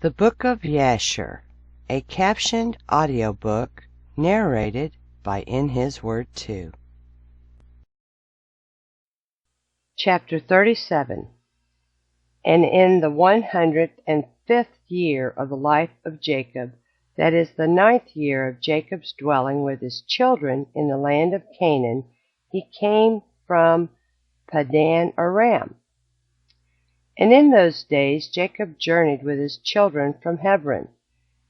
The Book of Jasher, a captioned audiobook narrated by In His Word Too. Chapter 37. And in the 105th year of the life of Jacob, that is the 9th year of Jacob's dwelling with his children in the land of Canaan, he came from Padan Aram. And in those days Jacob journeyed with his children from Hebron,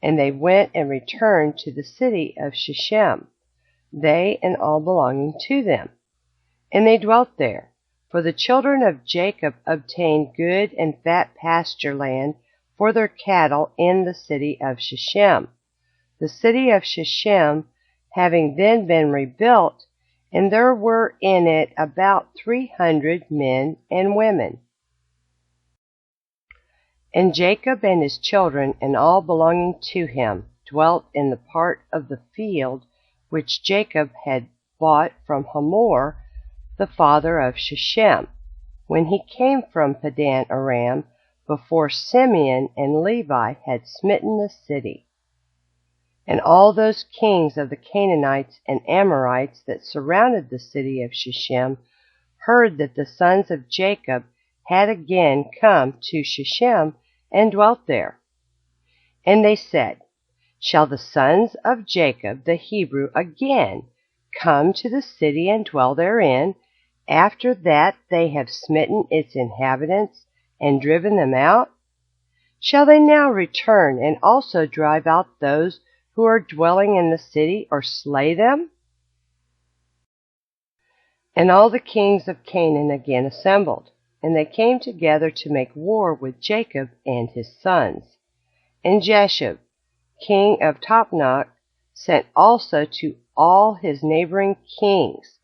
and they went and returned to the city of Shechem, they and all belonging to them. And they dwelt there, for the children of Jacob obtained good and fat pasture land for their cattle in the city of Shechem, the city of Shechem having then been rebuilt, and there were in it about 300 men and women. And Jacob and his children and all belonging to him dwelt in the part of the field which Jacob had bought from Hamor, the father of Shechem, when he came from Padan Aram, before Simeon and Levi had smitten the city. And all those kings of the Canaanites and Amorites that surrounded the city of Shechem heard that the sons of Jacob had again come to Shechem and dwelt there. And they said, Shall the sons of Jacob the Hebrew again come to the city and dwell therein, after that they have smitten its inhabitants and driven them out? Shall they now return and also drive out those who are dwelling in the city, or slay them? And all the kings of Canaan again assembled, and they came together to make war with Jacob and his sons. And Jashub, king of Tapnach, sent also to all his neighboring kings,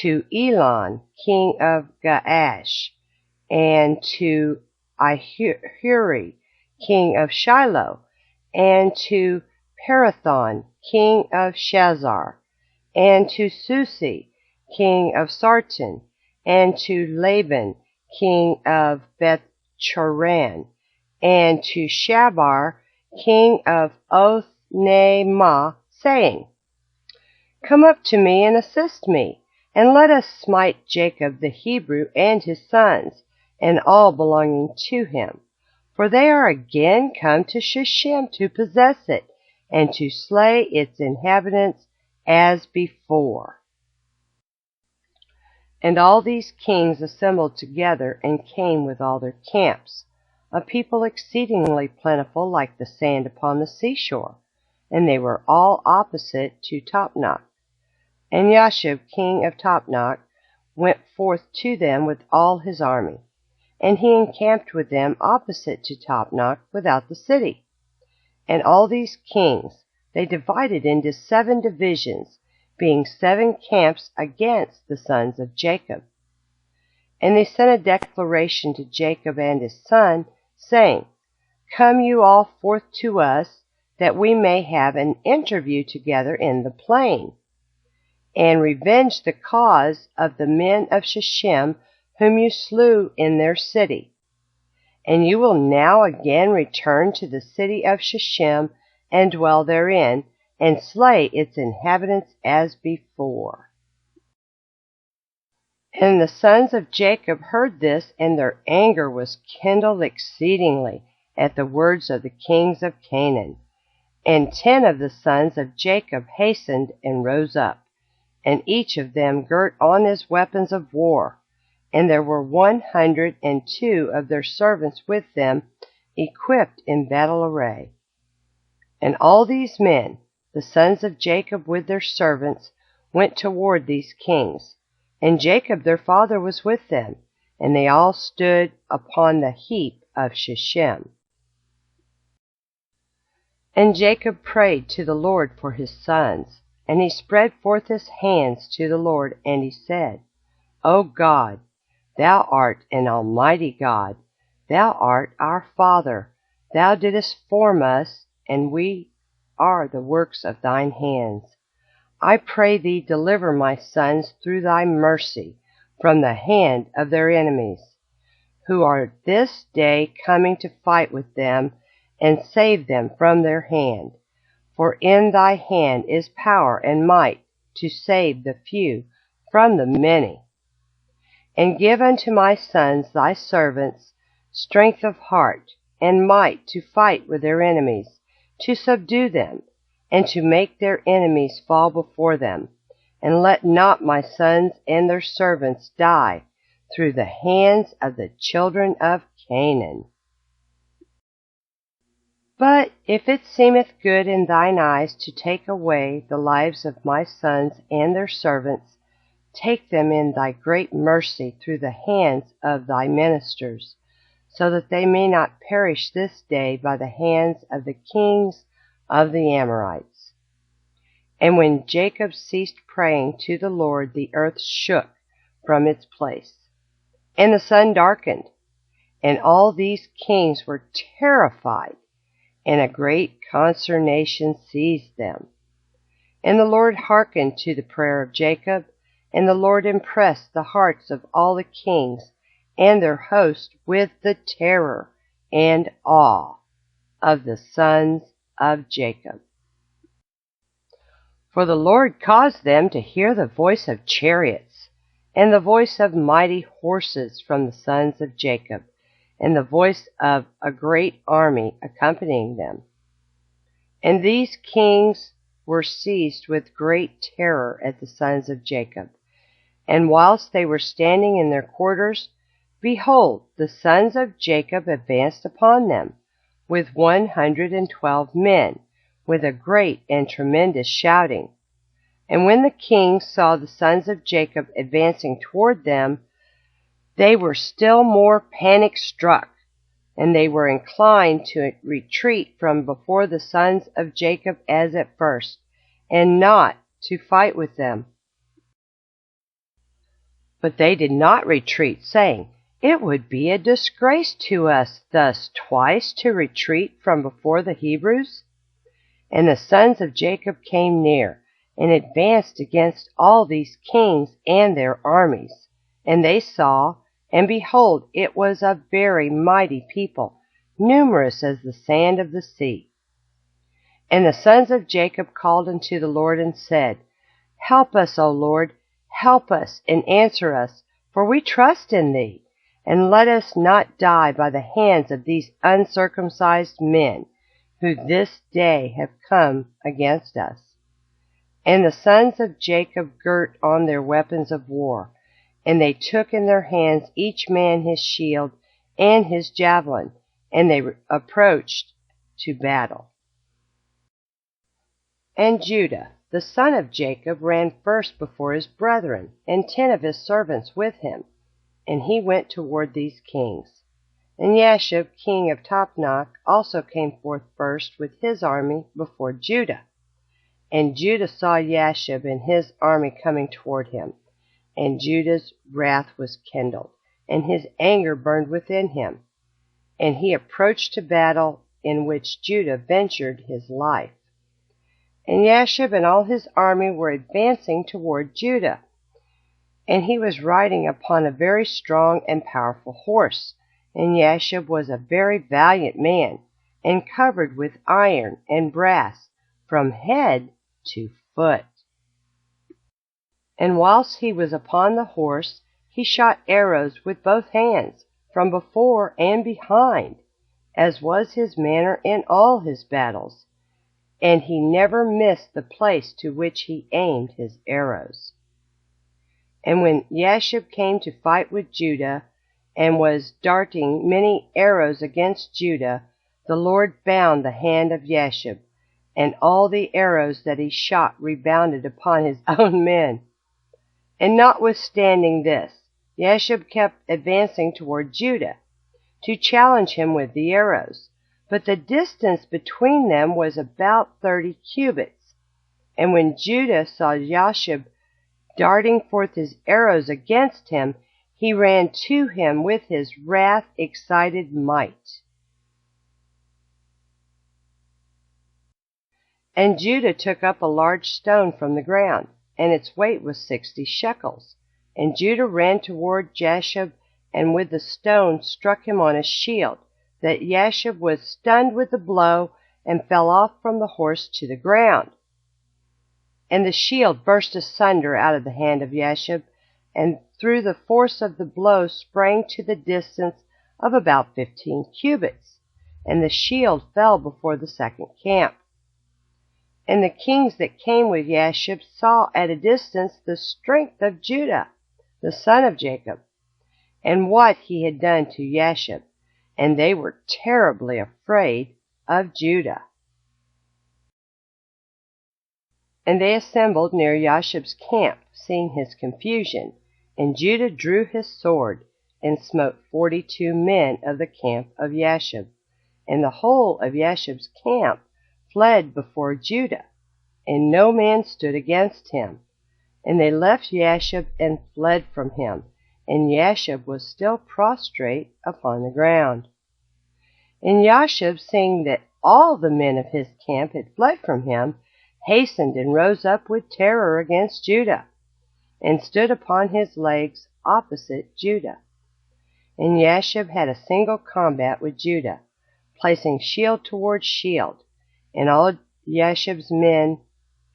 to Elon, king of Gaash, and to Ahuri, king of Shiloh, and to Parathon, king of Shazar, and to Susi, king of Sarton, and to Laban, king of Beth-choran, and to Shabar, king of Othnemah, saying, Come up to me and assist me, and let us smite Jacob the Hebrew and his sons, and all belonging to him, for they are again come to Shechem to possess it, and to slay its inhabitants as before. And all these kings assembled together, and came with all their camps, a people exceedingly plentiful like the sand upon the seashore, and they were all opposite to Tapnach. And Jashub, king of Tapnach, went forth to them with all his army, and he encamped with them opposite to Tapnach without the city. And all these kings they divided into 7 divisions, being 7 camps against the sons of Jacob. And they sent a declaration to Jacob and his son, saying, Come you all forth to us, that we may have an interview together in the plain, and revenge the cause of the men of Shechem, whom you slew in their city. And you will now again return to the city of Shechem, and dwell therein, and slay its inhabitants as before. And the sons of Jacob heard this, and their anger was kindled exceedingly at the words of the kings of Canaan. And 10 of the sons of Jacob hastened and rose up, and each of them girt on his weapons of war. And there were 102 of their servants with them, equipped in battle array. And all these men, the sons of Jacob with their servants, went toward these kings. And Jacob their father was with them, and they all stood upon the heap of Shechem. And Jacob prayed to the Lord for his sons, and he spread forth his hands to the Lord, and he said, O God, thou art an almighty God, thou art our Father, thou didst form us, and we are the works of thine hands. I pray thee, deliver my sons through thy mercy from the hand of their enemies, who are this day coming to fight with them, and save them from their hand. For in thy hand is power and might to save the few from the many. And give unto my sons thy servants strength of heart and might to fight with their enemies, to subdue them, and to make their enemies fall before them. And let not my sons and their servants die through the hands of the children of Canaan. But if it seemeth good in thine eyes to take away the lives of my sons and their servants, take them in thy great mercy through the hands of thy ministers, so that they may not perish this day by the hands of the kings of the Amorites. And when Jacob ceased praying to the Lord, the earth shook from its place, and the sun darkened, and all these kings were terrified, and a great consternation seized them. And the Lord hearkened to the prayer of Jacob, and the Lord impressed the hearts of all the kings and their host with the terror and awe of the sons of Jacob. For the Lord caused them to hear the voice of chariots, and the voice of mighty horses from the sons of Jacob, and the voice of a great army accompanying them. And these kings were seized with great terror at the sons of Jacob. And whilst they were standing in their quarters, behold, the sons of Jacob advanced upon them, with 112 men, with a great and tremendous shouting. And when the kings saw the sons of Jacob advancing toward them, they were still more panic-struck, and they were inclined to retreat from before the sons of Jacob as at first, and not to fight with them. But they did not retreat, saying, It would be a disgrace to us thus twice to retreat from before the Hebrews. And the sons of Jacob came near, and advanced against all these kings and their armies. And they saw, and behold, it was a very mighty people, numerous as the sand of the sea. And the sons of Jacob called unto the Lord and said, Help us, O Lord, help us and answer us, for we trust in thee. And let us not die by the hands of these uncircumcised men, who this day have come against us. And the sons of Jacob girt on their weapons of war, and they took in their hands each man his shield and his javelin, and they approached to battle. And Judah, the son of Jacob, ran first before his brethren, and 10 of his servants with him, and he went toward these kings. And Jashub, king of Tapnach, also came forth first with his army before Judah. And Judah saw Jashub and his army coming toward him, and Judah's wrath was kindled, and his anger burned within him. And he approached to battle, in which Judah ventured his life. And Jashub and all his army were advancing toward Judah. And he was riding upon a very strong and powerful horse. And Jashub was a very valiant man, and covered with iron and brass, from head to foot. And whilst he was upon the horse, he shot arrows with both hands, from before and behind, as was his manner in all his battles. And he never missed the place to which he aimed his arrows. And when Jashub came to fight with Judah, and was darting many arrows against Judah, the Lord bound the hand of Jashub, and all the arrows that he shot rebounded upon his own men. And notwithstanding this, Jashub kept advancing toward Judah, to challenge him with the arrows. But the distance between them was about 30 cubits. And when Judah saw Jashub darting forth his arrows against him, he ran to him with his wrath-excited might. And Judah took up a large stone from the ground, and its weight was 60 shekels. And Judah ran toward Jashub, and with the stone struck him on his shield, that Jashub was stunned with the blow and fell off from the horse to the ground. And the shield burst asunder out of the hand of Jashub, and through the force of the blow sprang to the distance of about 15 cubits, and the shield fell before the second camp. And the kings that came with Jashub saw at a distance the strength of Judah, the son of Jacob, and what he had done to Jashub, and they were terribly afraid of Judah. And they assembled near Jashub's camp, seeing his confusion, and Judah drew his sword, and smote 42 men of the camp of Jashub, and the whole of Jashub's camp fled before Judah, and no man stood against him. And they left Jashub and fled from him, and Jashub was still prostrate upon the ground. And Jashub, seeing that all the men of his camp had fled from him, hastened and rose up with terror against Judah, and stood upon his legs opposite Judah. And Jashub had a single combat with Judah, placing shield toward shield, and all Jashub's men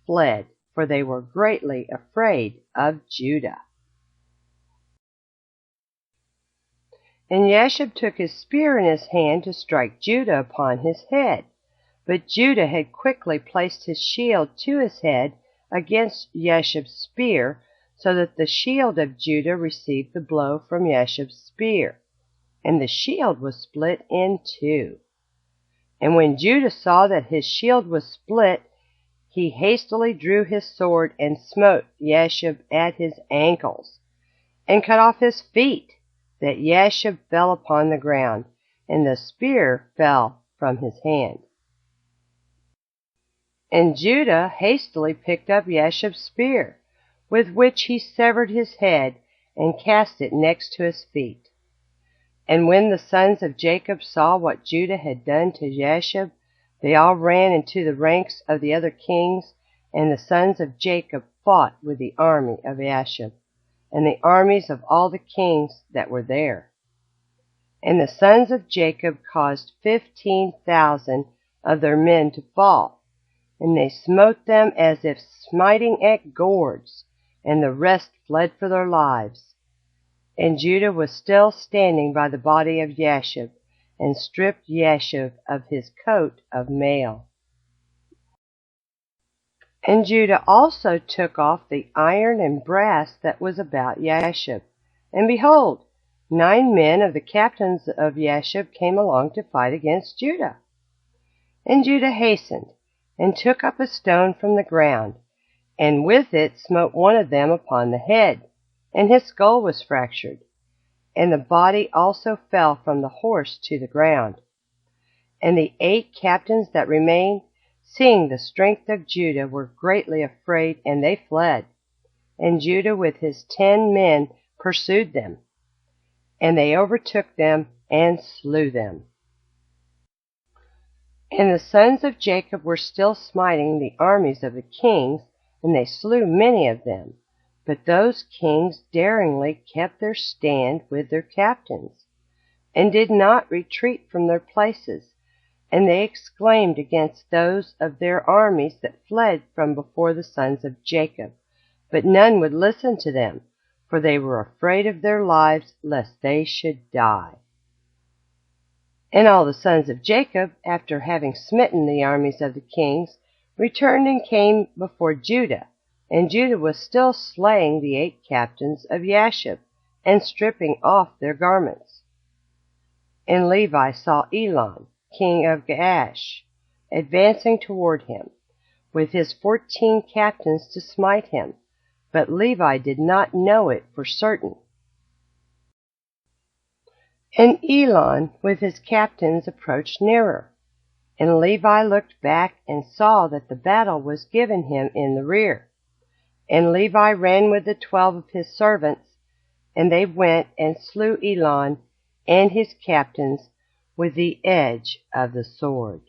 fled, for they were greatly afraid of Judah. And Jashub took his spear in his hand to strike Judah upon his head. But Judah had quickly placed his shield to his head against Jashub's spear, so that the shield of Judah received the blow from Jashub's spear, and the shield was split in two. And when Judah saw that his shield was split, he hastily drew his sword and smote Jashub at his ankles, and cut off his feet, that Jashub fell upon the ground, and the spear fell from his hand. And Judah hastily picked up Jashub's spear, with which he severed his head, and cast it next to his feet. And when the sons of Jacob saw what Judah had done to Jashub, they all ran into the ranks of the other kings, and the sons of Jacob fought with the army of Jashub, and the armies of all the kings that were there. And the sons of Jacob caused 15,000 of their men to fall, and they smote them as if smiting at gourds, and the rest fled for their lives. And Judah was still standing by the body of Jashub, and stripped Jashub of his coat of mail. And Judah also took off the iron and brass that was about Jashub. And behold, 9 men of the captains of Jashub came along to fight against Judah. And Judah hastened, and took up a stone from the ground, and with it smote one of them upon the head, and his skull was fractured, and the body also fell from the horse to the ground. And the 8 captains that remained, seeing the strength of Judah, were greatly afraid, and they fled. And Judah with his 10 men pursued them, and they overtook them and slew them. And the sons of Jacob were still smiting the armies of the kings, and they slew many of them. But those kings daringly kept their stand with their captains, and did not retreat from their places. And they exclaimed against those of their armies that fled from before the sons of Jacob. But none would listen to them, for they were afraid of their lives, lest they should die. And all the sons of Jacob, after having smitten the armies of the kings, returned and came before Judah. And Judah was still slaying the 8 captains of Jashub, and stripping off their garments. And Levi saw Elon, king of Gaash, advancing toward him, with his 14 captains to smite him, but Levi did not know it for certain. And Elon with his captains approached nearer, and Levi looked back and saw that the battle was given him in the rear. And Levi ran with the 12 of his servants, and they went and slew Elon and his captains with the edge of the sword.